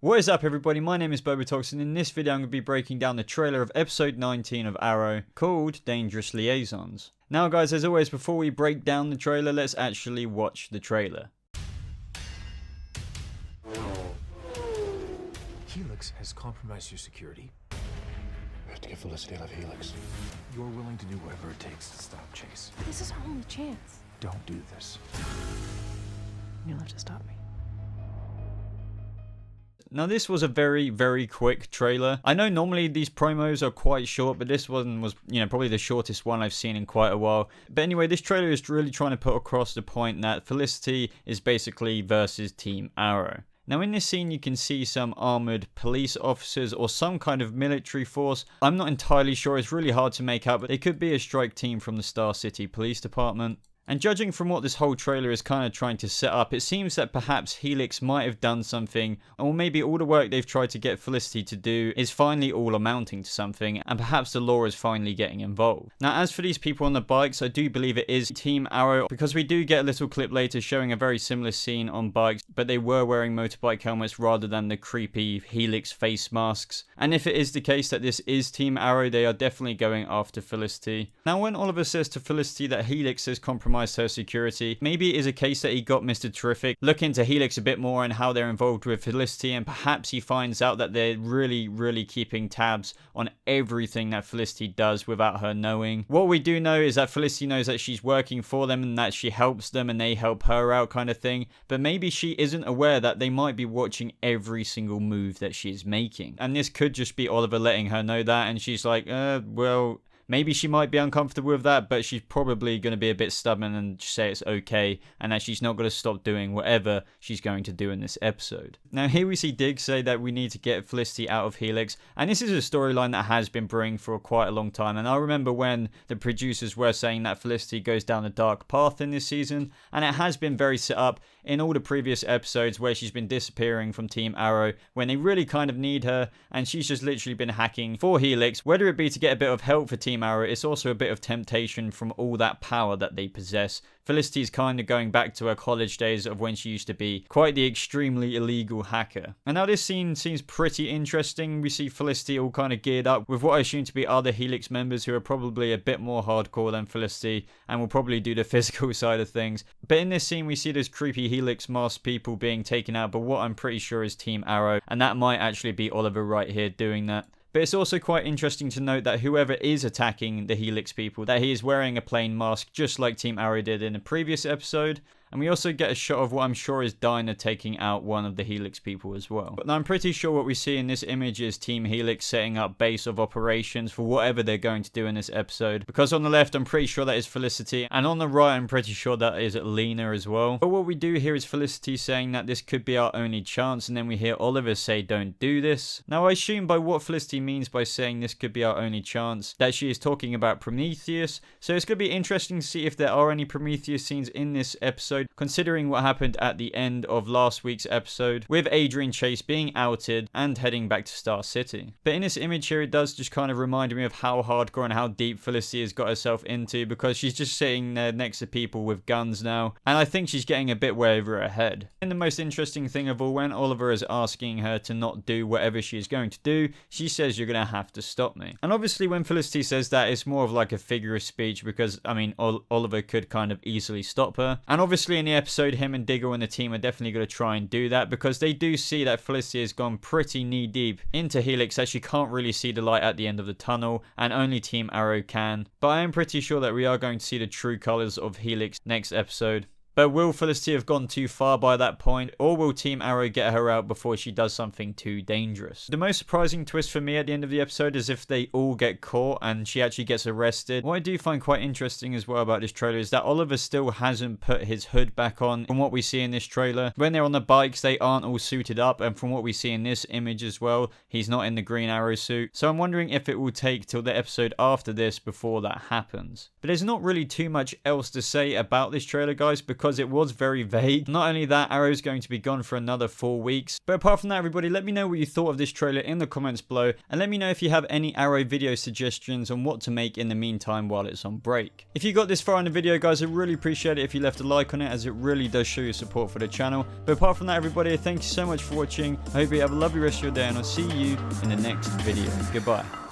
What is up everybody, my name is BobaTalks and in this video I'm going to be breaking down the trailer of episode 19 of Arrow called Dangerous Liaisons. Now guys, as always, before we break down the trailer, let's actually watch the trailer. Helix has compromised your security. We have to get Felicity out of Helix. You're willing to do whatever it takes to stop Chase. This is our only chance. Don't do this. You'll have to stop me. Now this was a very quick trailer. I know normally these promos are quite short, but this one was, probably the shortest one I've seen in quite a while. But anyway, this trailer is really trying to put across the point that Felicity is basically versus Team Arrow. Now in this scene you can see some armoured police officers or some kind of military force. I'm not entirely sure, it's really hard to make out, but they could be a strike team from the Star City Police Department. And judging from what this whole trailer is kind of trying to set up, it seems that perhaps Helix might have done something, or maybe all the work they've tried to get Felicity to do is finally all amounting to something, and perhaps the law is finally getting involved. Now as for these people on the bikes, I do believe it is Team Arrow, because we do get a little clip later showing a very similar scene on bikes, but they were wearing motorbike helmets rather than the creepy Helix face masks. And if it is the case that this is Team Arrow, they are definitely going after Felicity. Now when Oliver says to Felicity that Helix has compromised her security, maybe it is a case that he got Mr. Terrific look into Helix a bit more and how they're involved with Felicity, and perhaps he finds out that they're really keeping tabs on everything that Felicity does without her knowing. What we do know is that Felicity knows that she's working for them and that she helps them and they help her out kind of thing, but maybe she isn't aware that they might be watching every single move that she is making. And this could just be Oliver letting her know that, and she's like, well, maybe she might be uncomfortable with that, but she's probably going to be a bit stubborn and say it's okay, and that she's not going to stop doing whatever she's going to do in this episode. Now here we see Diggs say that we need to get Felicity out of Helix, and this is a storyline that has been brewing for quite a long time. And I remember when the producers were saying that Felicity goes down a dark path in this season, and it has been very set up in all the previous episodes where she's been disappearing from Team Arrow when they really kind of need her, and she's just literally been hacking for Helix, whether it be to get a bit of help for Team Arrow. It's also a bit of temptation from all that power that they possess. Felicity's kind of going back to her college days of when she used to be quite the extremely illegal hacker. And now this scene seems pretty interesting. We see Felicity all kind of geared up with what I assume to be other Helix members who are probably a bit more hardcore than Felicity and will probably do the physical side of things. But in this scene we see those creepy Helix masked people being taken out, but what I'm pretty sure is Team Arrow, and that might actually be Oliver right here doing that. But it's also quite interesting to note that whoever is attacking the Helix people, that he is wearing a plain mask just like Team Arrow did in a previous episode. And we also get a shot of what I'm sure is Dinah taking out one of the Helix people as well. But I'm pretty sure what we see in this image is Team Helix setting up base of operations for whatever they're going to do in this episode. Because on the left, I'm pretty sure that is Felicity. And on the right, I'm pretty sure that is Lena as well. But what we do here is Felicity saying that this could be our only chance. And then we hear Oliver say, don't do this. Now, I assume by what Felicity means by saying this could be our only chance, that she is talking about Prometheus. So it's going to be interesting to see if there are any Prometheus scenes in this episode, considering what happened at the end of last week's episode with Adrian Chase being outed and heading back to Star City. But in this image here, it does just kind of remind me of how hardcore and how deep Felicity has got herself into, because she's just sitting there next to people with guns now, and I think she's getting a bit way over her head. And the most interesting thing of all, when Oliver is asking her to not do whatever she is going to do, she says, you're going to have to stop me. And obviously when Felicity says that, it's more of like a figure of speech, because I mean Oliver could kind of easily stop her. And obviously in the episode, him and Diggle and the team are definitely going to try and do that, because they do see that Felicity has gone pretty knee deep into Helix, that she can't really see the light at the end of the tunnel, and only Team Arrow can. But I am pretty sure that we are going to see the true colours of Helix next episode. But will Felicity have gone too far by that point, or will Team Arrow get her out before she does something too dangerous? The most surprising twist for me at the end of the episode is if they all get caught and she actually gets arrested. What I do find quite interesting as well about this trailer is that Oliver still hasn't put his hood back on. From what we see in this trailer, when they're on the bikes, they aren't all suited up, and from what we see in this image as well, he's not in the Green Arrow suit. So I'm wondering if it will take till the episode after this before that happens. But there's not really too much else to say about this trailer, guys, because because it was very vague. Not only that, Arrow's going to be gone for another 4 weeks. But apart from that, everybody, let me know what you thought of this trailer in the comments below, and let me know if you have any Arrow video suggestions on what to make in the meantime while it's on break. If you got this far in the video, guys, I'd really appreciate it if you left a like on it, as it really does show your support for the channel. But apart from that, everybody, thank you so much for watching. I hope you have a lovely rest of your day, and I'll see you in the next video. Goodbye.